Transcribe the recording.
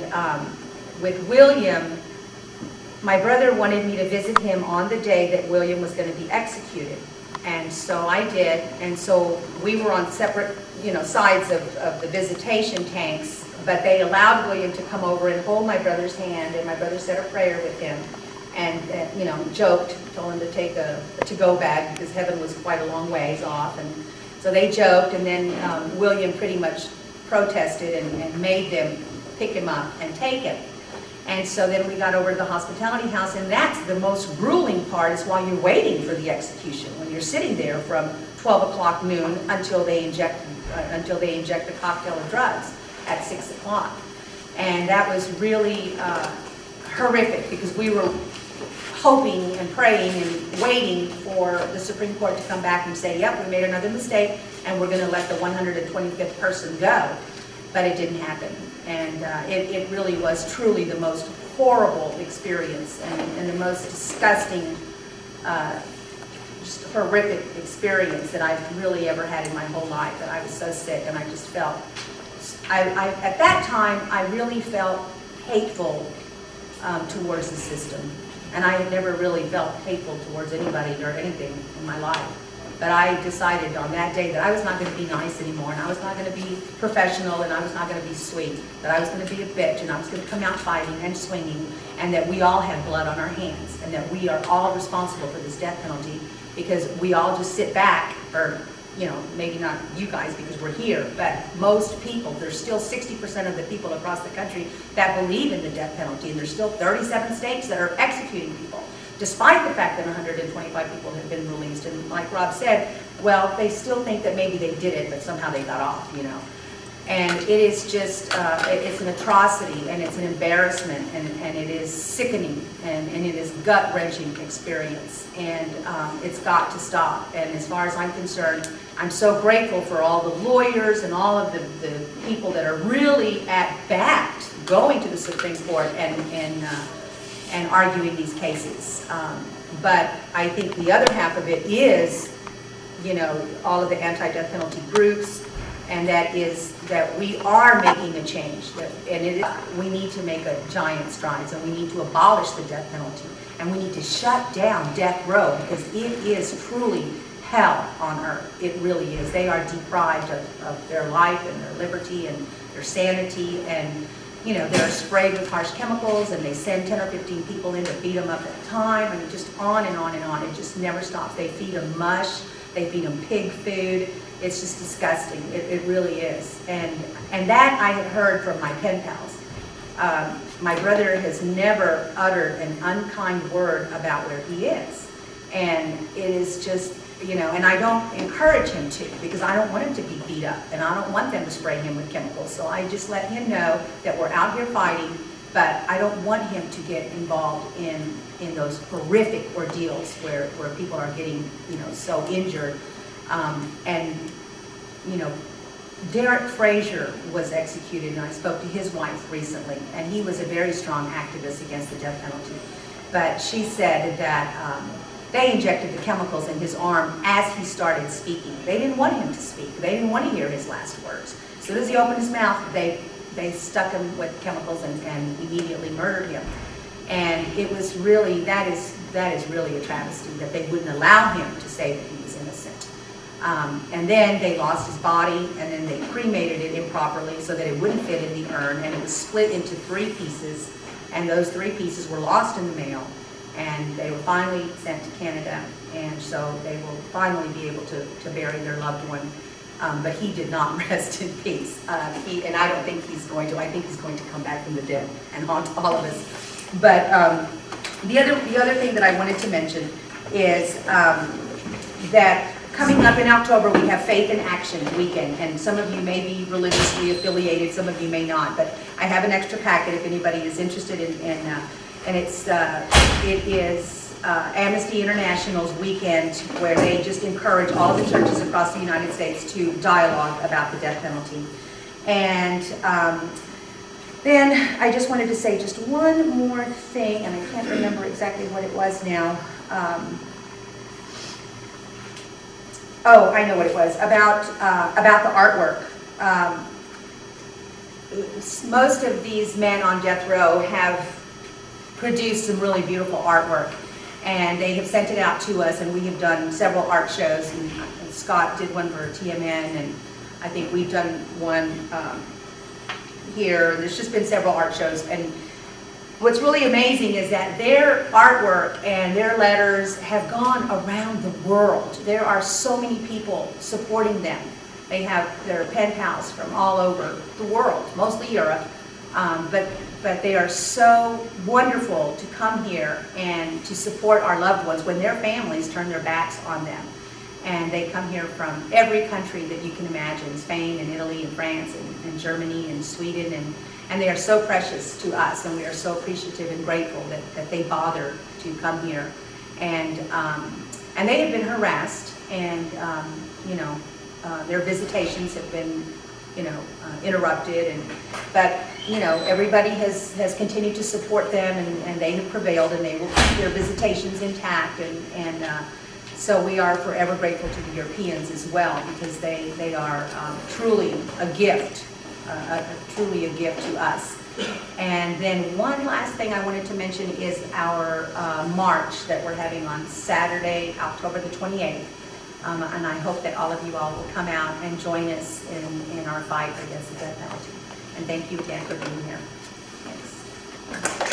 And with William, my brother wanted me to visit him on the day that William was going to be executed. And so I did, and so we were on separate, sides of the visitation tanks, but they allowed William to come over and hold my brother's hand, and my brother said a prayer with him, and joked, told him to take a to-go bag because heaven was quite a long ways off, and so they joked, and then William pretty much protested and made them pick him up and take him. And so then we got over to the hospitality house, and that's the most grueling part, is while you're waiting for the execution, when you're sitting there from 12 o'clock noon until they inject the cocktail of drugs at 6 o'clock. And that was really horrific, because we were hoping and praying and waiting for the Supreme Court to come back and say, yep, we made another mistake, and we're going to let the 125th person go. But it didn't happen. And it really was truly the most horrible experience, and the most disgusting, just horrific experience that I've really ever had in my whole life. That I was so sick, and I just felt, at that time, I really felt hateful towards the system. And I had never really felt hateful towards anybody or anything in my life. But I decided on that day that I was not going to be nice anymore, and I was not going to be professional, and I was not going to be sweet, that I was going to be a bitch, and I was going to come out fighting and swinging, and that we all have blood on our hands, and that we are all responsible for this death penalty, because we all just sit back, or maybe not you guys because we're here, but most people, there's still 60% of the people across the country that believe in the death penalty, and there's still 37 states that are executing people, despite the fact that 125 people have been released. And like Rob said, well, they still think that maybe they did it, but somehow they got off, And it is just, it's an atrocity, and it's an embarrassment, and it is sickening, and it is gut-wrenching experience, and it's got to stop. And as far as I'm concerned, I'm so grateful for all the lawyers and all of the people that are really at bat going to the Supreme Court and arguing these cases. But I think the other half of it is, all of the anti-death penalty groups, and that is that we are making a change, we need to make a giant strides, and we need to abolish the death penalty, and we need to shut down death row, because it is truly hell on earth. It really is. They are deprived of their life and their liberty and their sanity, and they're sprayed with harsh chemicals, and they send 10 or 15 people in to beat them up at a time. I mean, just on and on and on. It just never stops. They feed them mush. They feed them pig food. It's just disgusting. It really is. And that I have heard from my pen pals. My brother has never uttered an unkind word about where he is. And it is just, and I don't encourage him to, because I don't want him to be beat up, and I don't want them to spray him with chemicals. So I just let him know that we're out here fighting, but I don't want him to get involved in those horrific ordeals where people are getting, so injured. Derek Frazier was executed, and I spoke to his wife recently, and he was a very strong activist against the death penalty. But she said that they injected the chemicals in his arm as he started speaking. They didn't want him to speak. They didn't want to hear his last words. As soon as he opened his mouth, they stuck him with chemicals and immediately murdered him. And it was really, that is really a travesty that they wouldn't allow him to say that he was innocent. And then they lost his body, and then they cremated it improperly so that it wouldn't fit in the urn, and it was split into 3 pieces, and those 3 pieces were lost in the mail, and they were finally sent to Canada, and so they will finally be able to bury their loved one. But he did not rest in peace. And I don't think he's going to. I think he's going to come back from the dead and haunt all of us. But the other thing that I wanted to mention is that coming up in October, we have Faith in Action Weekend, and some of you may be religiously affiliated, some of you may not, but I have an extra packet if anybody is interested in and it is Amnesty International's weekend, where they just encourage all the churches across the United States to dialogue about the death penalty. And then I just wanted to say just one more thing, and I can't remember exactly what it was now. Oh, I know what it was, about the artwork. most of these men on death row have produced some really beautiful artwork, and they have sent it out to us, and we have done several art shows, and Scott did one for TMN, and I think we've done one here. There's just been several art shows, and what's really amazing is that their artwork and their letters have gone around the world. There are so many people supporting them. They have their pen pals from all over the world, mostly Europe, but they are so wonderful to come here and to support our loved ones when their families turn their backs on them. And they come here from every country that you can imagine, Spain and Italy and France and Germany and Sweden, and they are so precious to us, and we are so appreciative and grateful that they bother to come here. And they have been harassed, and their visitations have been, interrupted, but everybody has continued to support them, and they have prevailed, and they will keep their visitations intact, and so we are forever grateful to the Europeans as well, because they are truly a gift, truly a gift to us. And then one last thing I wanted to mention is our march that we're having on Saturday, October the 28th. And I hope that all of you all will come out and join us in our fight against the death penalty. And thank you again for being here. Thanks.